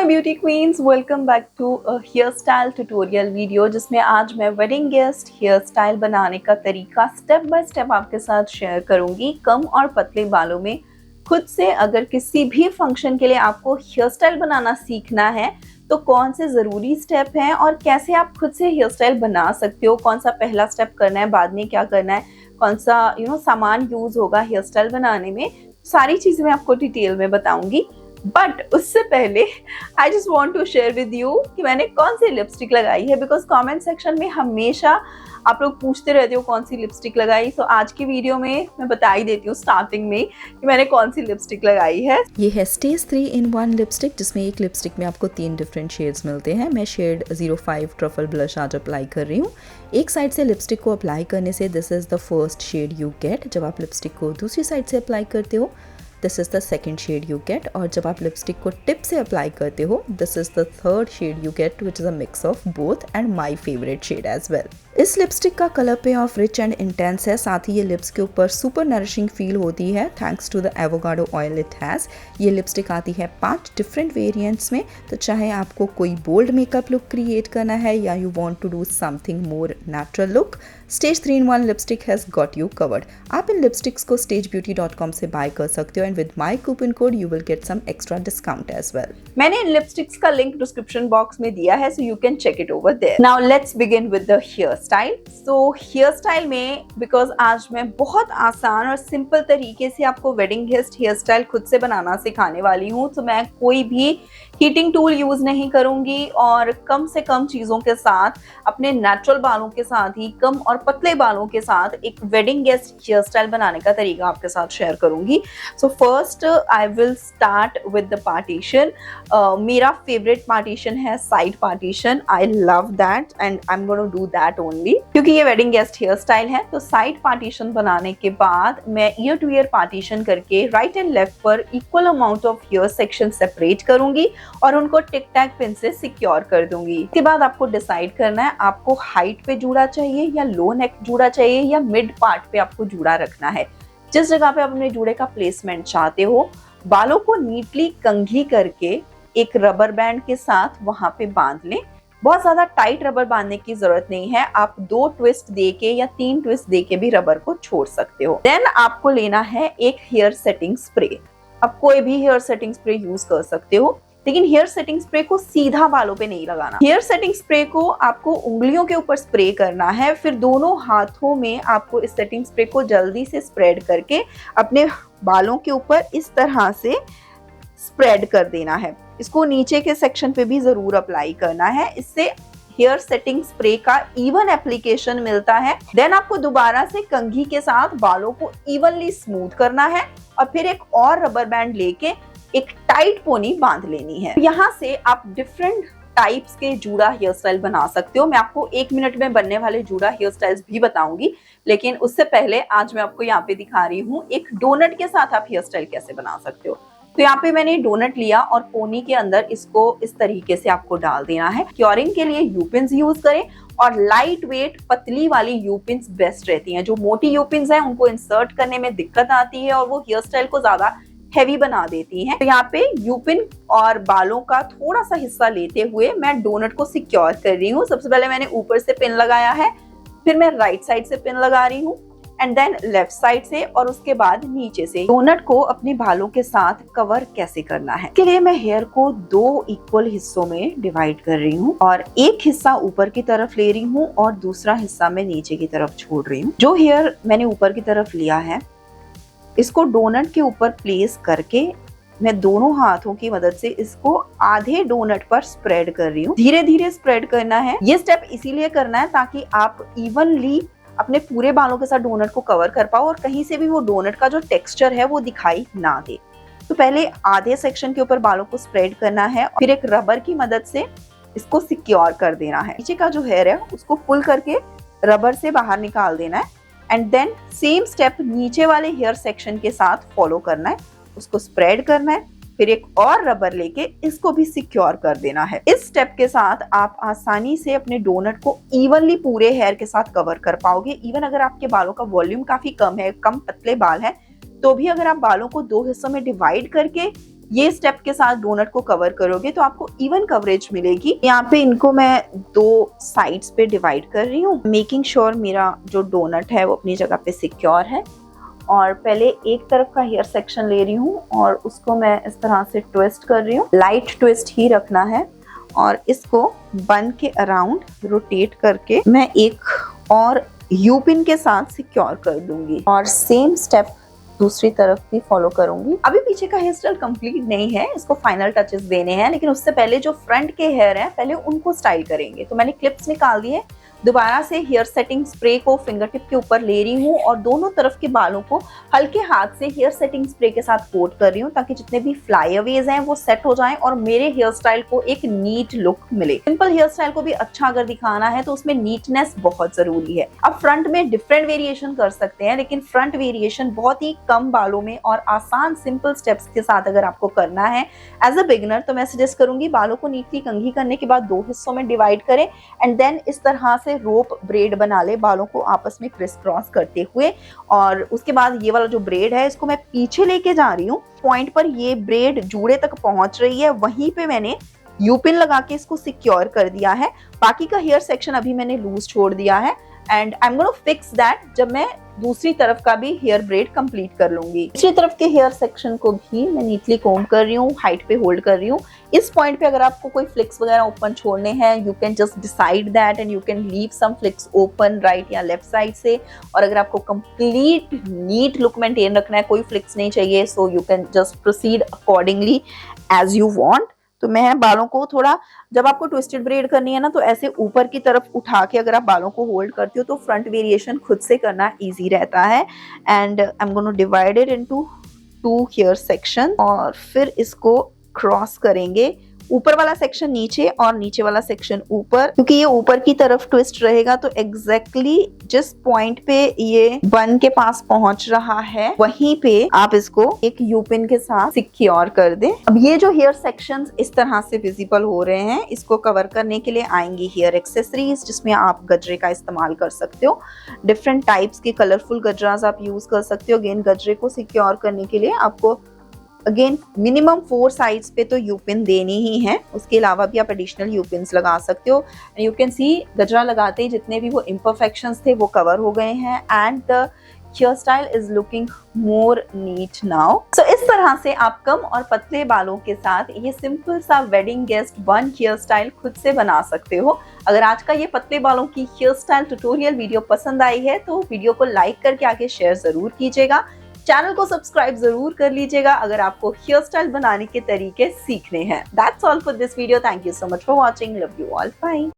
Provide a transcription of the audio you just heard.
My beauty queens, welcome back to a hair style tutorial video जिसमें आज मैं wedding guest hair style बनाने का तरीका स्टेप बाय स्टेप आपके साथ शेयर करूंगी। कम और पतले बालों में खुद से अगर किसी भी फंक्शन के लिए आपको हेयर स्टाइल बनाना सीखना है तो कौन से ज़रूरी स्टेप हैं और कैसे आप खुद से हेयर स्टाइल बना सकते हो, कौन सा पहला स्टेप करना है, बाद में क्या करना है, कौन सा सामान यूज़ होगा हेयर स्टाइल बनाने में, सारी चीज़ें मैं आपको डिटेल में बताऊंगी। बट उससे पहले I just want to share with you कि मैंने कौन सी लिपस्टिक लगाई है, बिकॉज कमेंट सेक्शन में हमेशा आप लोग पूछते रहते हो कौन सी लिपस्टिक लगाई। तो आज की वीडियो में मैं बता ही देती हूँ स्टार्टिंग में कि मैंने कौन सी लिपस्टिक लगाई है। ये है स्टेज 3 in 1 लिपस्टिक, जिसमें एक लिपस्टिक में आपको 3 डिफरेंट शेड्स मिलते हैं। मैं शेड 05 ट्रफल ब्लश आज अप्लाई कर रही हूँ। एक साइड से लिपस्टिक को अप्लाई करने से this is the first shade you get. जब आप लिपस्टिक को दूसरी साइड से अप्लाई करते हो this is the second shade you get, और जब आप लिपस्टिक को टिप से अप्लाई करते हो this is the third shade you get, which is a mix of both and my favourite shade as well. इस लिपस्टिक का colour payoff rich and intense है, साथ ही ये लिप्स के ऊपर सुपर नरिशिंग फील होती है thanks to the avocado oil it has. ये लिपस्टिक आती है 5 डिफरेंट वेरिएंट्स में, तो चाहे आपको कोई बोल्ड मेकअप लुक क्रिएट करना है या you want to do something more natural look, stage 3 in 1 lipstick has got you covered. आप इन लिपस्टिक्स को stagebeauty.com से बाय कर सकते हो and with my coupon code you will get some extra discount as well. मैंने इन lipsticks का लिंक डिस्क्रिप्शन बॉक्स में दिया है, so you can check it over there. Now let's begin with the hair style. So hair style में because आज मैं बहुत आसान और सिंपल तरीके से आपको वेडिंग गेस्ट हेयर स्टाइल खुद से बनाना सिखाने वाली हूँ, तो मैं कोई भी हीटिंग टूल यूज नहीं करूंगी और कम से कम चीजों के साथ अपने नेचुरल बालों के साथ ही कम और पतले बालों के साथ एक वेडिंग गेस्ट हेयर स्टाइल बनाने का तरीका आपके साथ शेयर करूंगी। So first I will start with the partition. मेरा फेवरेट पार्टीशन है side partition. I love that and I am gonna do that only, क्योंकि ये वेडिंग गेस्ट हेयर स्टाइल है। तो साइड पार्टीशन बनाने के बाद मैं ईयर टू ईयर पार्टीशन करके राइट एंड लेफ्ट पर equal amount of hair section separate करूंगी और उनको टिक टैक पिन से सिक्योर कर दूंगी। इसके बाद आपको डिसाइड करना है आपको हाइट पे जूड़ा चाहिए या लो नेक जूड़ा चाहिए या मिड पार्ट पे आपको जूड़ा रखना है। जिस जगह पे आप अपने जूड़े का प्लेसमेंट चाहते हो, बालों को नीटली कंघी करके एक रबर बैंड के साथ वहां पे बांध लें। बहुत ज्यादा टाइट रबर बांधने की जरूरत नहीं है, आप 2 ट्विस्ट देके या 3 ट्विस्ट देके भी रबर को छोड़ सकते हो। देन आपको लेना है एक हेयर सेटिंग स्प्रे। आप कोई भी हेयर सेटिंग स्प्रे यूज कर सकते हो, लेकिन हेयर सेटिंग स्प्रे को सीधा बालों पे नहीं लगाना। हेयर सेटिंग स्प्रे को आपको उंगलियों के ऊपर स्प्रे करना है, फिर दोनों हाथों में आपको इस सेटिंग स्प्रे को जल्दी से स्प्रेड करके अपने बालों के ऊपर इस तरह से स्प्रेड कर देना है। इसको नीचे के सेक्शन पे भी जरूर अप्लाई करना है, इससे हेयर सेटिंग स्प्रे का इवन एप्लीकेशन मिलता है। देन आपको दोबारा से कंघी के साथ बालों को इवनली स्मूथ करना है और फिर एक और रबर बैंड लेके एक टाइट पोनी बांध लेनी है। यहाँ से आप डिफरेंट टाइप्स के जूड़ा हेयर स्टाइल बना सकते हो। मैं आपको 1 मिनट में बनने वाले जूड़ा हेयर स्टाइल्स भी बताऊंगी, लेकिन उससे पहले आज मैं आपको यहाँ पे दिखा रही हूँ एक डोनट के साथ आप हेयर स्टाइल कैसे बना सकते हो। तो यहाँ पे मैंने डोनट लिया और पोनी के अंदर इसको इस तरीके से आपको डाल देना है। क्योरिंग के लिए यूपिन्स यूज करें और लाइट वेट पतली वाली यूपिन्स बेस्ट रहती हैं। जो मोटी यूपिन्स हैं उनको इंसर्ट करने में दिक्कत आती है और वो हेयर स्टाइल को ज्यादा हैवी बना देती हैं। तो यहाँ पे यूपिन और बालों का थोड़ा सा हिस्सा लेते हुए मैं डोनट को सिक्योर कर रही हूँ। सबसे पहले मैंने ऊपर से पिन लगाया है, फिर मैं राइट साइड से पिन लगा रही हूँ एंड देन लेफ्ट साइड से, और उसके बाद नीचे से। डोनट को अपने बालों के साथ कवर कैसे करना है, इसके लिए मैं हेयर को 2 इक्वल हिस्सों में डिवाइड कर रही हूँ और एक हिस्सा ऊपर की तरफ ले रही हूँ और दूसरा हिस्सा मैं नीचे की तरफ छोड़ रही हूँ। जो हेयर मैंने ऊपर की तरफ लिया है इसको डोनट के ऊपर प्लेस करके मैं दोनों हाथों की मदद से इसको आधे डोनट पर स्प्रेड कर रही हूँ। धीरे धीरे स्प्रेड करना है। ये स्टेप इसीलिए करना है ताकि आप इवनली अपने पूरे बालों के साथ डोनट को कवर कर पाओ और कहीं से भी वो डोनट का जो टेक्सचर है वो दिखाई ना दे। तो पहले आधे सेक्शन के ऊपर बालों को स्प्रेड करना है, फिर एक रबर की मदद से इसको सिक्योर कर देना है। नीचे का जो हेयर है उसको पुल करके रबर से बाहर निकाल देना है एंड देन सेम स्टेप नीचे वाले हेयर सेक्शन के साथ फॉलो करना है। उसको स्प्रेड करना है, फिर एक और रबर लेके इसको भी सिक्योर कर देना है। इस स्टेप के साथ आप आसानी से अपने डोनट को इवनली पूरे हेयर के साथ कवर कर पाओगे। इवन अगर आपके बालों का वॉल्यूम काफी कम है, कम पतले बाल है, तो भी अगर आप बालों को 2 हिस्सों में डिवाइड करके ये स्टेप के साथ डोनट को कवर करोगे तो आपको इवन कवरेज मिलेगी। यहाँ पे इनको मैं 2 साइड्स पे डिवाइड कर रही हूँ, मेकिंग श्योर मेरा जो डोनट है वो अपनी जगह पे सिक्योर है। और पहले एक तरफ का हेयर सेक्शन ले रही हूँ और उसको मैं इस तरह से ट्विस्ट कर रही हूँ, लाइट ट्विस्ट ही रखना है। और इसको बन के अराउंड रोटेट करके मैं एक और यू पिन के साथ सिक्योर कर दूंगी और सेम स्टेप दूसरी तरफ भी फॉलो करूंगी। अभी पीछे का हेयर स्टाइल कंप्लीट नहीं है, इसको फाइनल टचेस देने हैं, लेकिन उससे पहले जो फ्रंट के हेयर हैं पहले उनको स्टाइल करेंगे। तो मैंने क्लिप्स निकाल दी है, दोबारा से हेयर सेटिंग स्प्रे को फिंगर टिप के ऊपर ले रही हूँ और दोनों तरफ के बालों को हल्के हाथ से हेयर सेटिंग स्प्रे के साथ कोट कर रही हूँ ताकि जितने भी फ्लाईअवेज हैं वो सेट हो जाएं और मेरे हेयर स्टाइल को एक नीट लुक मिले। सिंपल हेयर स्टाइल को भी अच्छा अगर दिखाना है तो उसमें नीटनेस बहुत जरूरी है। अब फ्रंट में डिफरेंट वेरिएशन कर सकते हैं, लेकिन फ्रंट वेरिएशन बहुत ही कम बालों में और आसान सिंपल स्टेप्स के साथ अगर आपको करना है एज अ बिगिनर, तो मैं सजेस्ट करूंगी बालों को नीटली कंघी करने के बाद 2 हिस्सों में डिवाइड करें एंड देन इस तरह से रोप ब्रेड बना ले बालों को आपस में क्रिस क्रॉस करते हुए। और उसके बाद ये वाला जो ब्रेड है इसको मैं पीछे लेके जा रही हूँ, पॉइंट पर ये ब्रेड जूड़े तक पहुंच रही है, वहीं पे मैंने यू पिन लगा के इसको सिक्योर कर दिया है। बाकी का हेयर सेक्शन अभी मैंने लूज छोड़ दिया है and I am gonna fix that जब मैं दूसरी तरफ का भी हेयर ब्रेड कंप्लीट कर लूंगी। दूसरी तरफ के हेयर सेक्शन को भी मैं नीटली कोम्ब कर रही हूँ, हाइट पे होल्ड कर रही हूँ। इस पॉइंट पे अगर आपको कोई फ्लिक्स वगैरह ओपन छोड़ने हैं, you can just decide that and you can leave some flicks open right या लेफ्ट साइड से। और अगर आपको कंप्लीट नीट लुक मेंटेन रखना है, कोई फ्लिक्स नहीं चाहिए, so you can just proceed accordingly as you want. तो मैं बालों को थोड़ा, जब आपको ट्विस्टेड ब्रेड करनी है ना तो ऐसे ऊपर की तरफ उठा के अगर आप बालों को होल्ड करते हो तो फ्रंट वेरिएशन खुद से करना इजी रहता है। And I am gonna divide it into 2 hair section और फिर इसको क्रॉस करेंगे, ऊपर वाला सेक्शन नीचे और नीचे वाला सेक्शन ऊपर, क्योंकि ये ऊपर की तरफ ट्विस्ट रहेगा तो एग्जैक्टली जिस पॉइंट पे ये बन के पास पहुंच रहा है वहीं पे आप इसको एक यू पिन के साथ सिक्योर कर दें। अब ये जो हेयर सेक्शंस इस तरह से विजिबल हो रहे हैं, इसको कवर करने के लिए आएंगी हेयर एक्सेसरीज जिसमें आप गजरे का इस्तेमाल कर सकते हो। डिफरेंट टाइप्स के कलरफुल गजरास आप यूज कर सकते हो। अगेन गजरे को सिक्योर करने के लिए आपको अगेन मिनिमम 4 साइड्स पे तो यू पिन देनी ही है, उसके अलावा भी आप एडिशनल यू पिन्स लगा सकते हो। यू कैन सी गजरा लगाते ही जितने भी वो इम्परफेक्शंस थे वो कवर हो गए हैं and the hair style is looking more neat now. So इस तरह से आप कम और पतले बालों के साथ ये सिंपल सा wedding guest bun hair style खुद से बना सकते हो। अगर आज का ये पतले बालों की हेयर स्टाइल ट्यूटोरियल वीडियो पसंद आई है तो वीडियो को लाइक करके आगे शेयर जरूर कीजिएगा। चैनल को सब्सक्राइब जरूर कर लीजिएगा अगर आपको हेयर स्टाइल बनाने के तरीके सीखने हैं। That's all for this video. Thank you so much for watching. Love you all. Bye.